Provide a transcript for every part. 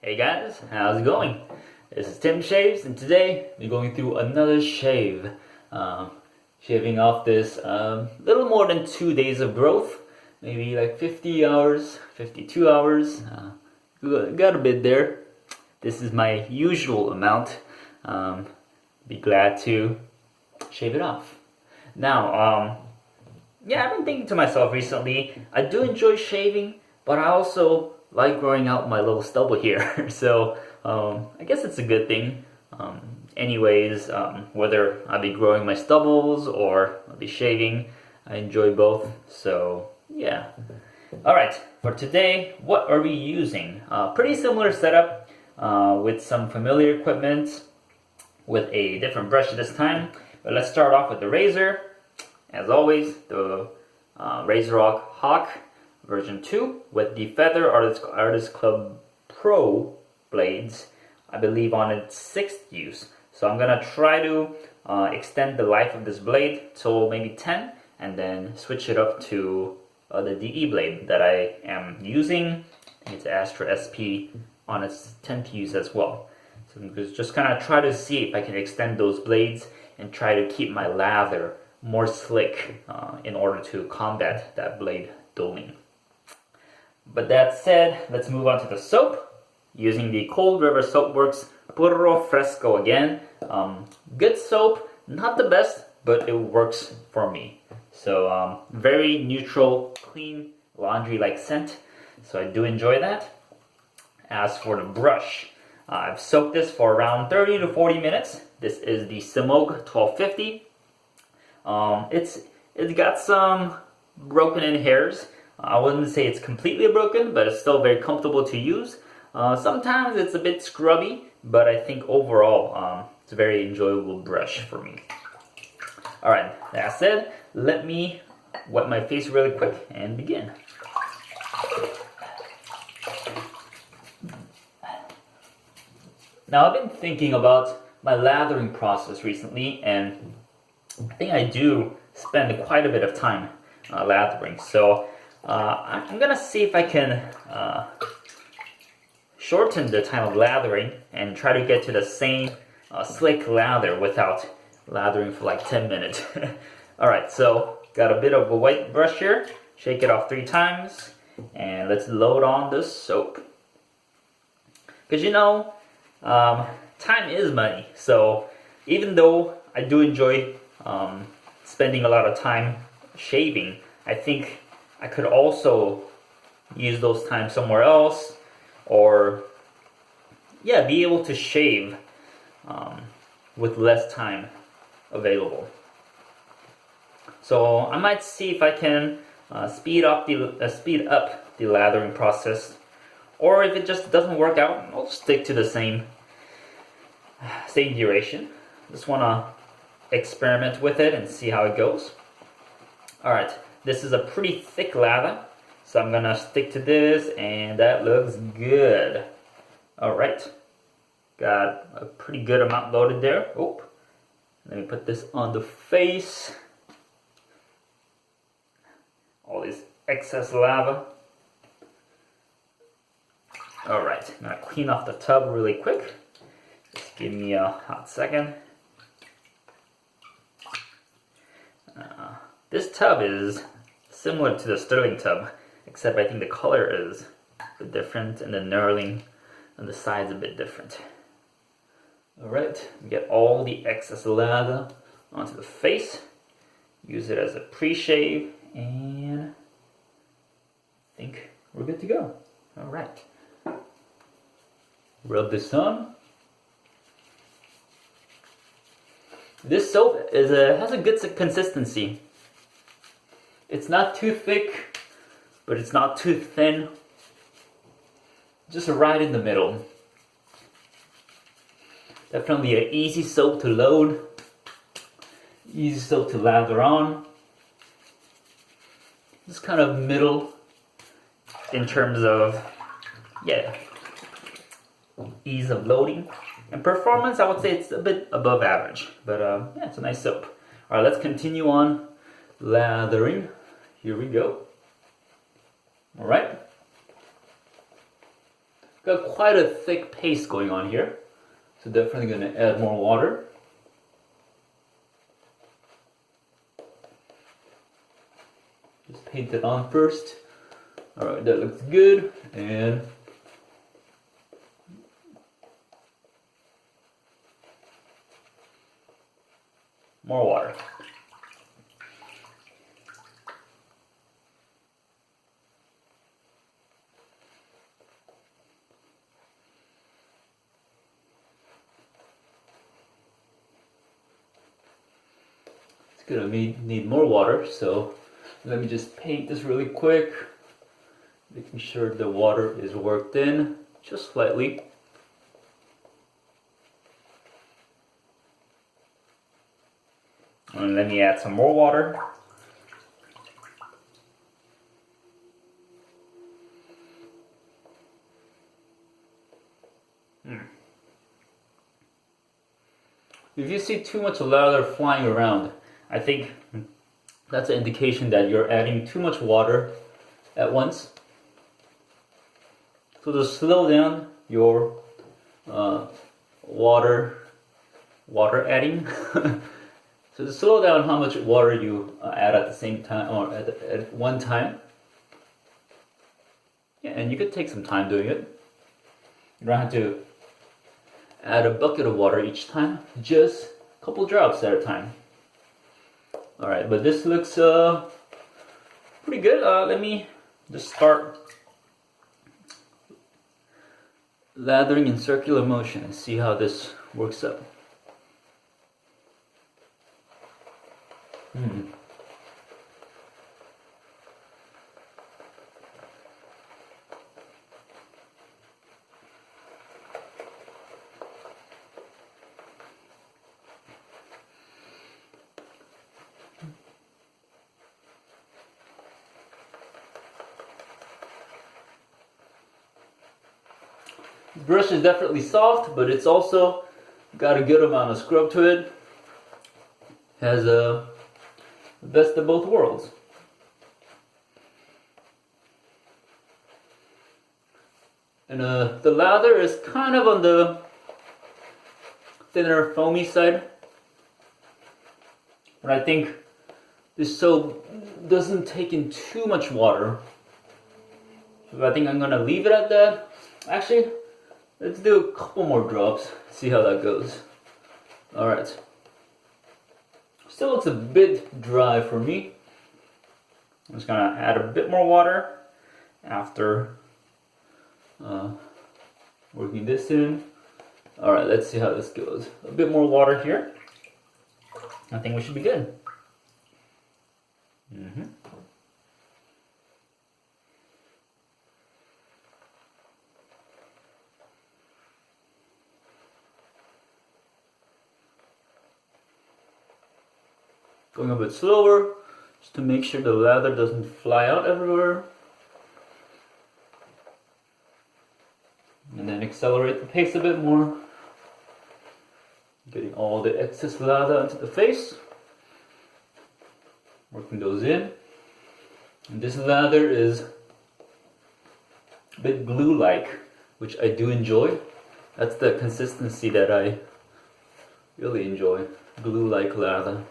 Hey guys, how's it going? This is Tim Shaves, and today we're going through another shave. Shaving off this little more than 2 days of growth, maybe like 50 hours, 52 hours. Got a bit there. This is my usual amount. Be glad to shave it off. Now, yeah, I've been thinking to myself recently, I do enjoy shaving, but I also like growing out my little stubble here. So I guess it's a good thing. Anyways, whether I'll be growing my stubbles or I'll be shaving, I enjoy both. So yeah. Alright, for today, what are we using? Pretty similar setup with some familiar equipment with a different brush this time. But let's start off with the razor. As always, the Razorock Hawk version 2 with the Feather Artist Club Pro blades, I believe on its 6th use. So I'm gonna try to extend the life of this blade till maybe 10 and then switch it up to the DE blade that I am using. I think it's Astra SP on its 10th use as well. So I'm just gonna try to see if I can extend those blades and try to keep my lather more slick in order to combat that blade dulling. But that said, let's move on to the soap. Using the Cold River Soapworks Puro Fresco again. Good soap, not the best, but it works for me. So very neutral, clean, laundry-like scent. So I do enjoy that. As for the brush, I've soaked this for around 30 to 40 minutes. This is the Semogue 1250. It's got some broken in hairs. I wouldn't say it's completely broken, but it's still very comfortable to use. Sometimes it's a bit scrubby, but I think overall it's a very enjoyable brush for me. Alright, that said, let me wet my face really quick and begin. Now I've been thinking about my lathering process recently, and I think I do spend quite a bit of time lathering. So I'm gonna see if I can shorten the time of lathering and try to get to the same slick lather without lathering for like 10 minutes. Alright, so got a bit of a white brush here. Shake it off 3 times and let's load on the soap. Because you know, time is money. So even though I do enjoy spending a lot of time shaving, I think I could also use those times somewhere else, or yeah, be able to shave with less time available. So I might see if I can speed up the lathering process, or if it just doesn't work out, I'll stick to the same duration. Just wanna experiment with it and see how it goes. Alright, this is a pretty thick lather, so I'm gonna stick to this, and that looks good. Alright, got a pretty good amount loaded there. Oh, let me put this on the face. All this excess lava. Alright, I'm gonna clean off the tub really quick. Just give me a hot second. This tub is similar to the Sterling tub, except I think the color is a bit different and the knurling on the side's a bit different. Alright, get all the excess lather onto the face. Use it as a pre-shave, and I think we're good to go. Alright. Rub this on. This soap has a good consistency. It's not too thick, but it's not too thin. Just right in the middle. Definitely an easy soap to load. Easy soap to lather on. Just kind of middle in terms of, yeah, ease of loading. And performance, I would say it's a bit above average, but yeah, it's a nice soap. All right, let's continue on lathering. Here we go. All right. got quite a thick paste going on here. So definitely going to add more water. Just paint it on first. Alright, that looks good. And more water. It's gonna need more water, so let me just paint this really quick, making sure the water is worked in just slightly. And let me add some more water. If you see too much lather flying around, I think that's an indication that you're adding too much water at once. So to slow down your water adding, so to slow down how much water you add at the same time or at one time. Yeah, and you could take some time doing it. You don't have to add a bucket of water each time, just a couple drops at a time. Alright, but this looks pretty good. Let me just start lathering in circular motion and see how this works out. This brush is definitely soft, but it's also got a good amount of scrub to it. Has the best of both worlds. And the lather is kind of on the thinner, foamy side. But I think this soap doesn't take in too much water. So I think I'm gonna leave it at that. Actually, let's do a couple more drops, see how that goes. Alright. Still looks a bit dry for me. I'm just gonna add a bit more water after working this in. Alright, let's see how this goes. A bit more water here. I think we should be good. Going a bit slower, just to make sure the lather doesn't fly out everywhere. And then accelerate the pace a bit more. Getting all the excess lather onto the face. Working those in. And this lather is a bit glue-like, which I do enjoy. That's the consistency that I really enjoy. Glue-like lather.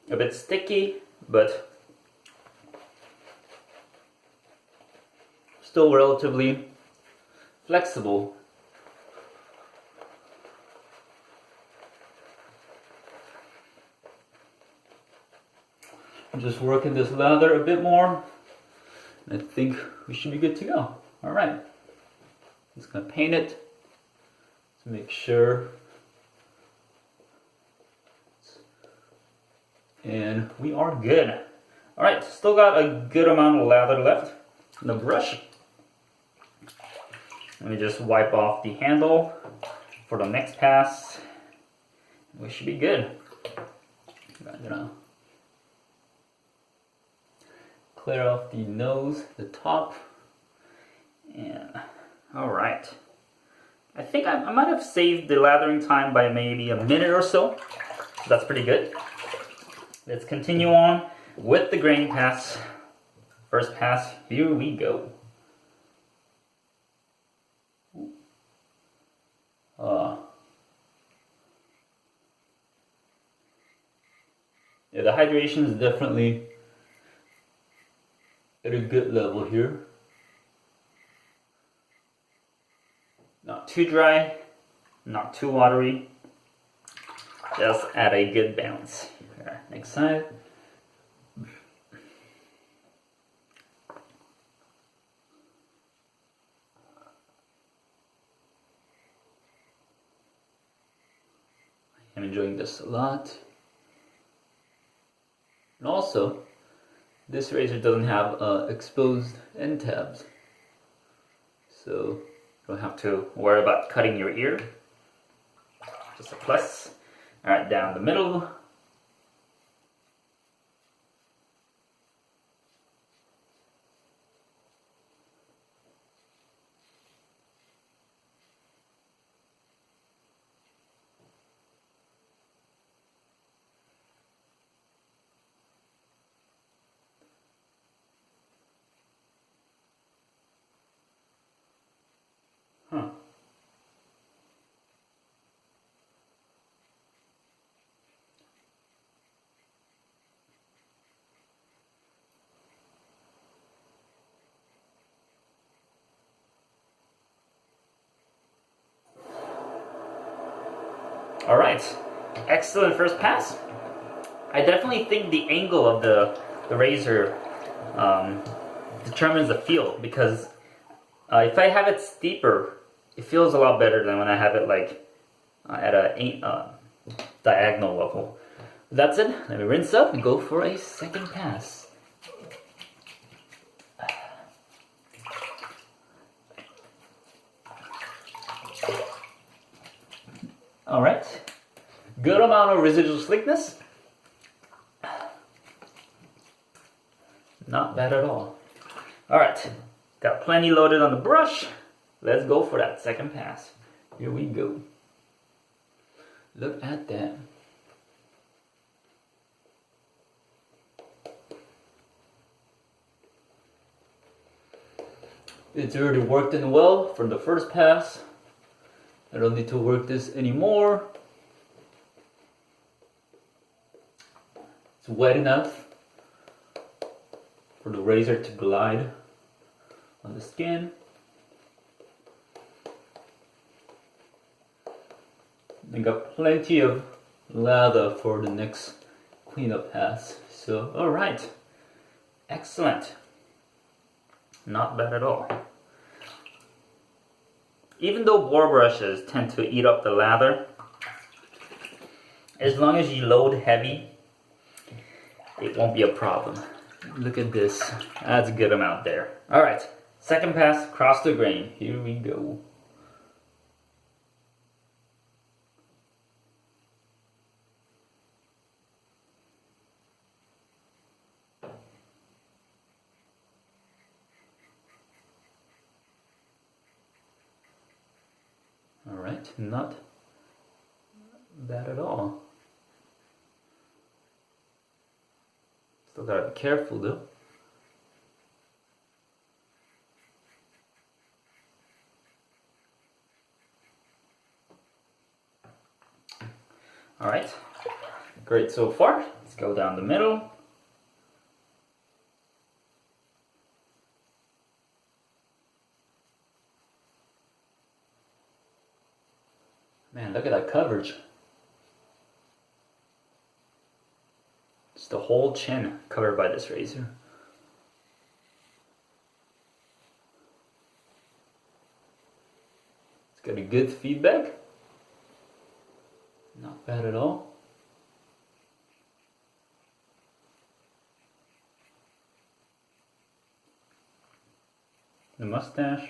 A bit sticky, but still relatively flexible. I'm just working this lather a bit more. I think we should be good to go. Alright. Just gonna paint it to make sure. And we are good. Alright, still got a good amount of lather left in the brush. Let me just wipe off the handle for the next pass. We should be good. I'm gonna clear off the nose, the top. And alright. I think I might have saved the lathering time by maybe a minute or so. That's pretty good. Let's continue on with the grain pass. First pass, here we go. Yeah, the hydration is definitely at a good level here. Not too dry, not too watery. Just at a good balance. Alright, next side. I'm enjoying this a lot. And also, this razor doesn't have exposed end tabs. So you don't have to worry about cutting your ear. Just a plus. Alright, down the middle. Huh. All right, excellent first pass. I definitely think the angle of the razor determines the feel, because if I have it steeper, it feels a lot better than when I have it like at a diagonal level. That's it. Let me rinse up and go for a second pass. All right, good amount of residual slickness. Not bad at all. All right, got plenty loaded on the brush. Let's go for that second pass. Here we go. Look at that. It's already worked in well from the first pass. I don't need to work this anymore. It's wet enough for the razor to glide on the skin. I got plenty of lather for the next cleanup pass. So, alright. Excellent. Not bad at all. Even though boar brushes tend to eat up the lather, as long as you load heavy, it won't be a problem. Look at this. That's a good amount there. Alright, second pass, across the grain. Here we go. Alright, not bad at all. Still gotta be careful though. Alright, great so far. Let's go down the middle. Man, look at that coverage. It's the whole chin covered by this razor. It's got a good feedback. Not bad at all. The mustache.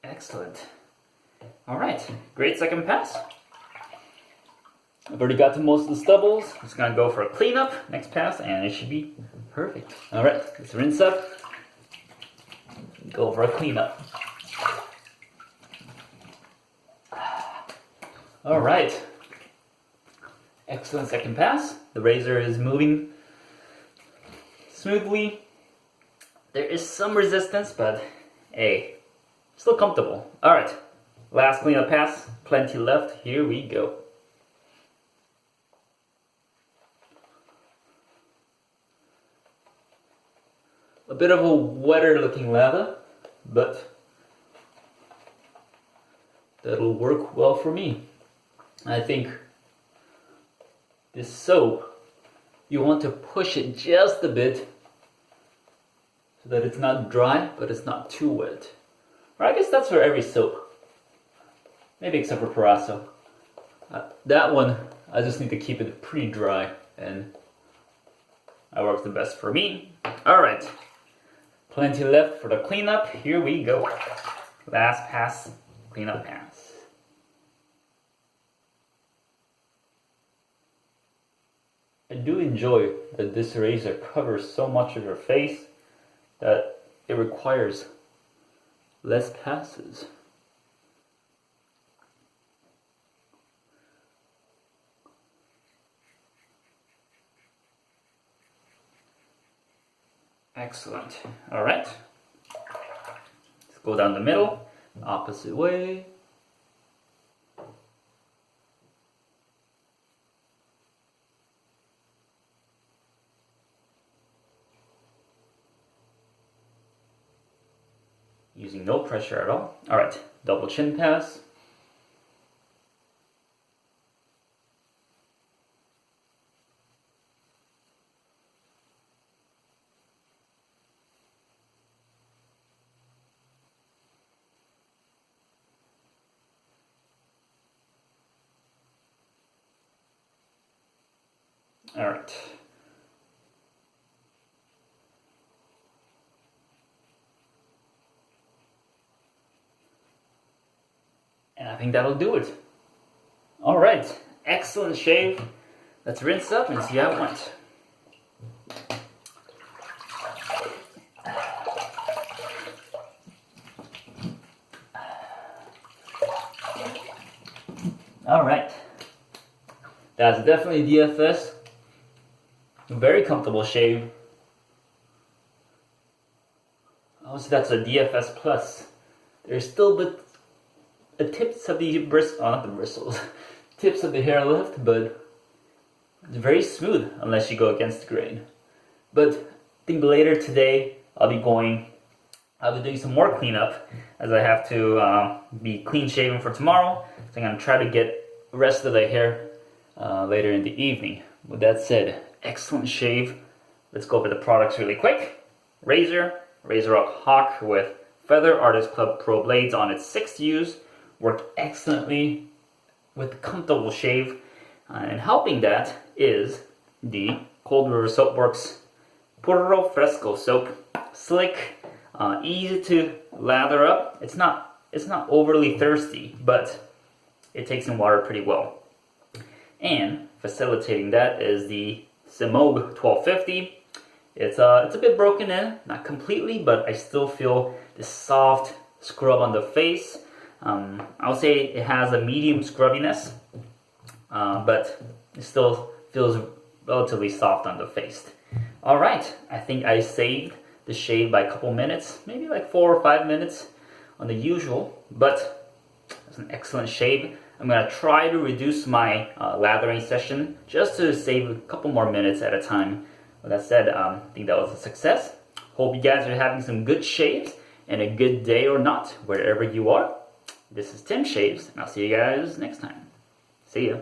Excellent. All right, great second pass. I've already got to most of the stubbles. I'm just gonna go for a cleanup next pass and it should be perfect. All right, let's rinse up. Go for a cleanup. All right. Excellent second pass. The razor is moving smoothly. There is some resistance, but hey, still comfortable. All right. Last cleanup pass. Plenty left. Here we go. A bit of a wetter looking lather, but that'll work well for me. I think this soap, you want to push it just a bit so that it's not dry, but it's not too wet. Or I guess that's for every soap. Maybe except for Parasso. That one, I just need to keep it pretty dry, and that works the best for me. Alright, plenty left for the cleanup. Here we go. Last pass, cleanup pass. I do enjoy that this razor covers so much of your face that it requires less passes. Excellent. All right. Let's go down the middle, opposite way. Using no pressure at all. All right, double chin pass. All right. And I think that'll do it. All right, excellent shave. Let's rinse up and see how it went. All right, that's definitely DFS. Very comfortable shave. I would say that's a DFS plus. There's still the tips of the bristles, not the bristles, tips of the hair left, but it's very smooth unless you go against the grain. But I think later today I'll be doing some more cleanup as I have to be clean shaven for tomorrow. So I'm gonna try to get the rest of the hair later in the evening. With that said, excellent shave. Let's go over the products really quick. Razorock Hawk with Feather Artist Club Pro Blades on its 6th use. Worked excellently with comfortable shave. And helping that is the Cold River Soapworks Puro Fresco soap. Slick, easy to lather up. It's not overly thirsty, but it takes in water pretty well. And facilitating that is the Semogue 1250. It's a bit broken in, not completely, but I still feel this soft scrub on the face. I would say it has a medium scrubbiness, but it still feels relatively soft on the face. Alright, I think I saved the shave by a couple minutes, maybe like 4 or 5 minutes on the usual, but it's an excellent shave. I'm going to try to reduce my lathering session just to save a couple more minutes at a time. With that said, I think that was a success. Hope you guys are having some good shaves and a good day or not, wherever you are. This is Tim Shaves, and I'll see you guys next time. See ya.